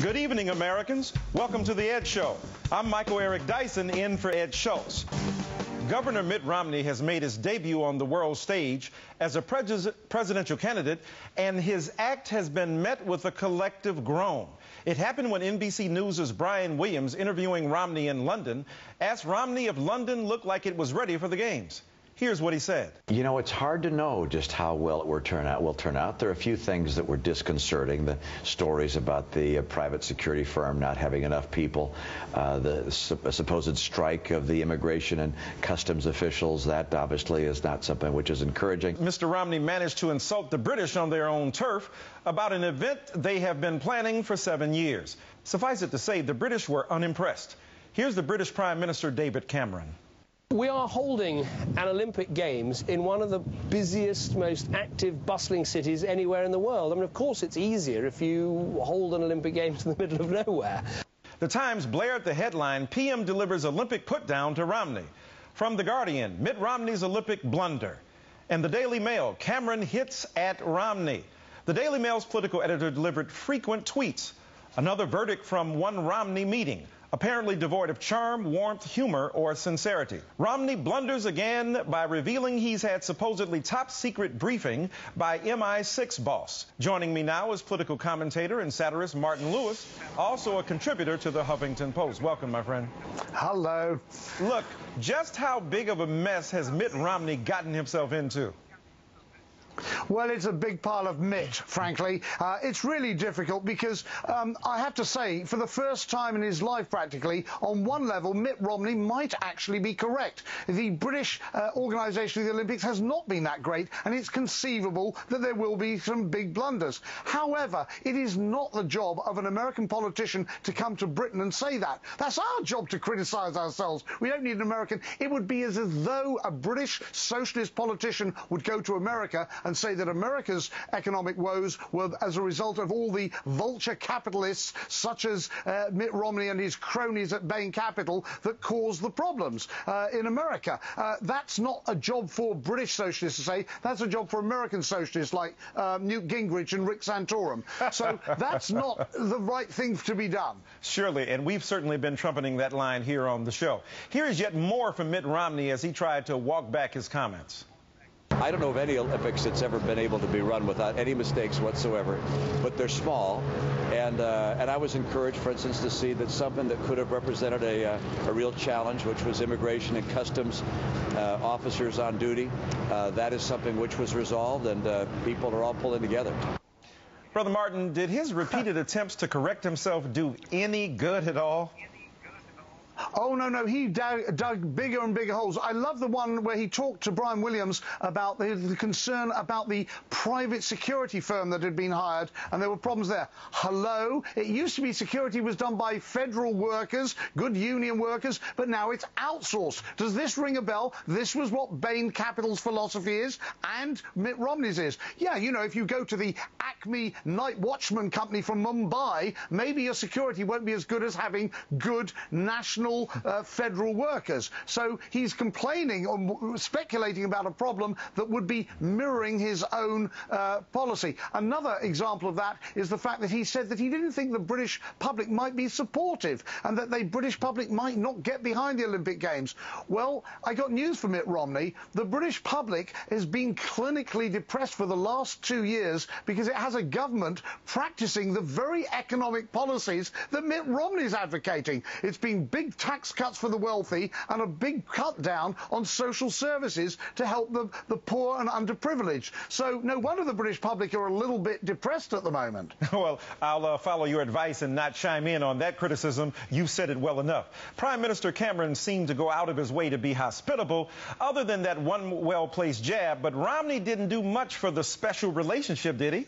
Good evening, Americans. Welcome to the Ed Show. I'm Michael Eric Dyson, in for Ed Schultz. Governor Mitt Romney has made his debut on the world stage as a presidential candidate, and his act has been met with a collective groan. It happened when NBC News' Brian Williams, interviewing Romney in London, asked Romney if London looked like it was ready for the games. Here's what he said. You know, it's hard to know just how well it will turn out. There are a few things that were disconcerting. The stories about the private security firm not having enough people, the supposed strike of the immigration and customs officials, that obviously is not something which is encouraging. Mr. Romney managed to insult the British on their own turf about an event they have been planning for 7 years. Suffice it to say, the British were unimpressed. Here's the British Prime Minister David Cameron. We are holding an Olympic Games in one of the busiest, most active, bustling cities anywhere in the world. I mean, of course, it's easier if you hold an Olympic Games in the middle of nowhere. The Times blared the headline, PM delivers Olympic put-down to Romney. From The Guardian, Mitt Romney's Olympic blunder. And the Daily Mail, Cameron hits at Romney. The Daily Mail's political editor delivered frequent tweets. Another verdict from one Romney meeting, apparently devoid of charm, warmth, humor, or sincerity. Romney blunders again by revealing he's had supposedly top-secret briefing by MI6 boss. Joining me now is political commentator and satirist Martin Lewis, also a contributor to the Huffington Post. Welcome, my friend. Hello. Look, just how big of a mess has Mitt Romney gotten himself into? Well, it's a big pile of Mitt, frankly. It's really difficult because I have to say, for the first time in his life practically, on one level, Mitt Romney might actually be correct. The British organisation of the Olympics has not been that great, and it's conceivable that there will be some big blunders. However, it is not the job of an American politician to come to Britain and say that. That's our job to criticise ourselves. We don't need an American. It would be as though a British socialist politician would go to America and say that America's economic woes were as a result of all the vulture capitalists such as Mitt Romney and his cronies at Bain Capital that caused the problems in America. That's not a job for British socialists to say. That's a job for American socialists like Newt Gingrich and Rick Santorum. So that's not the right thing to be done. Surely, and we've certainly been trumpeting that line here on the show. Here is yet more from Mitt Romney as he tried to walk back his comments. I don't know of any Olympics that's ever been able to be run without any mistakes whatsoever, but they're small. And I was encouraged, for instance, to see that something that could have represented a real challenge, which was immigration and customs officers on duty, that is something which was resolved, and people are all pulling together. Brother Martin, did his repeated attempts to correct himself do any good at all? Oh, no, he dug bigger and bigger holes. I love the one where he talked to Brian Williams about the concern about the private security firm that had been hired, and there were problems there. Hello? It used to be security was done by federal workers, good union workers, but now it's outsourced. Does this ring a bell? This was what Bain Capital's philosophy is, and Mitt Romney's is. Yeah, you know, if you go to the Acme Night Watchman Company from Mumbai, maybe your security won't be as good as having good national federal workers. So he's complaining or speculating about a problem that would be mirroring his own policy. Another example of that is the fact that he said that he didn't think the British public might be supportive and that the British public might not get behind the Olympic Games. Well, I got news for Mitt Romney. The British public has been clinically depressed for the last 2 years because it has a government practicing the very economic policies that Mitt Romney's advocating. It's been big tax cuts for the wealthy and a big cut down on social services to help the poor and underprivileged. So no wonder the British public are a little bit depressed at the moment. Well, I'll follow your advice and not chime in on that criticism. You said it well enough. Prime Minister Cameron seemed to go out of his way to be hospitable, other than that one well-placed jab, but Romney didn't do much for the special relationship, did he?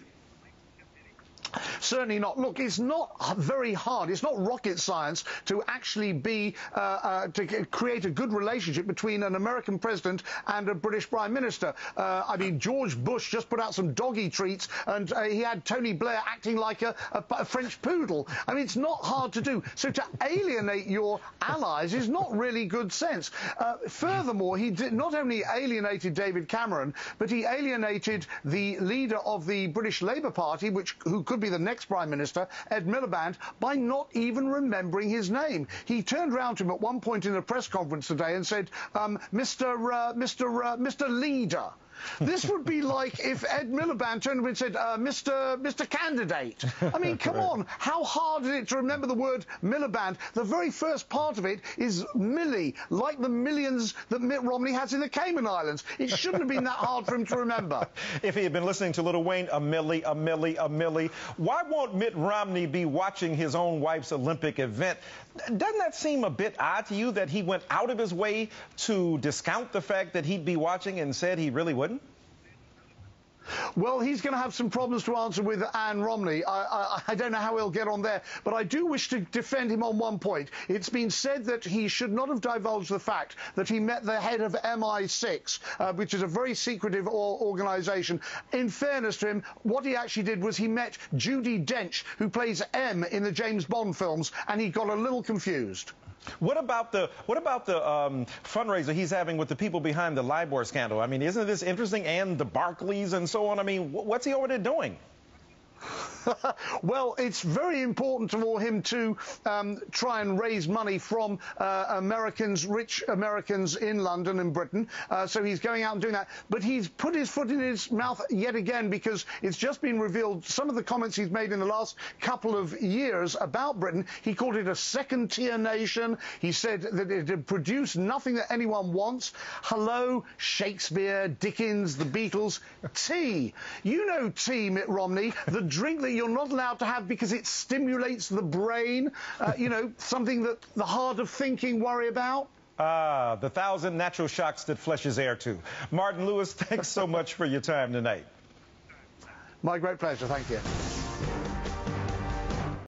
Certainly not. Look, it's not very hard. It's not rocket science to actually to create a good relationship between an American president and a British prime minister. I mean, George Bush just put out some doggy treats, and he had Tony Blair acting like a French poodle. I mean, it's not hard to do. So to alienate your allies is not really good sense. Furthermore, he not only alienated David Cameron, but he alienated the leader of the British Labour Party, who could be the next Prime Minister, Ed Miliband, by not even remembering his name. He turned round to him at one point in a press conference today and said, Mr. Leader. This would be like if Ed Miliband turned to him and said, Mr. Candidate. I mean, come on, how hard is it to remember the word Miliband? The very first part of it is Millie, like the millions that Mitt Romney has in the Cayman Islands. It shouldn't have been that hard for him to remember. If he had been listening to Lil Wayne, a milli, a milli, a milli, why won't Mitt Romney be watching his own wife's Olympic event? Doesn't that seem a bit odd to you that he went out of his way to discount the fact that he'd be watching and said he really wouldn't? Well, he's going to have some problems to answer with Anne Romney. I don't know how he'll get on there, but I do wish to defend him on one point. It's been said that he should not have divulged the fact that he met the head of MI6, which is a very secretive organisation. In fairness to him, what he actually did was he met Judi Dench, who plays M in the James Bond films, and he got a little confused. What about the fundraiser he's having with the people behind the LIBOR scandal? I mean, isn't this interesting? And the Barclays and so on. I mean, what's he over there doing? Well, it's very important for him to try and raise money from rich Americans in London and Britain. So he's going out and doing that. But he's put his foot in his mouth yet again, because it's just been revealed some of the comments he's made in the last couple of years about Britain. He called it a second-tier nation. He said that it had produced nothing that anyone wants. Hello, Shakespeare, Dickens, the Beatles. Tea. You know tea, Mitt Romney, the drink that you're not allowed to have because it stimulates the brain, you know, something that the hard of thinking worry about. Ah, the 1,000 natural shocks that flesh is heir to. Martin Lewis, thanks so much for your time tonight. My great pleasure. Thank you.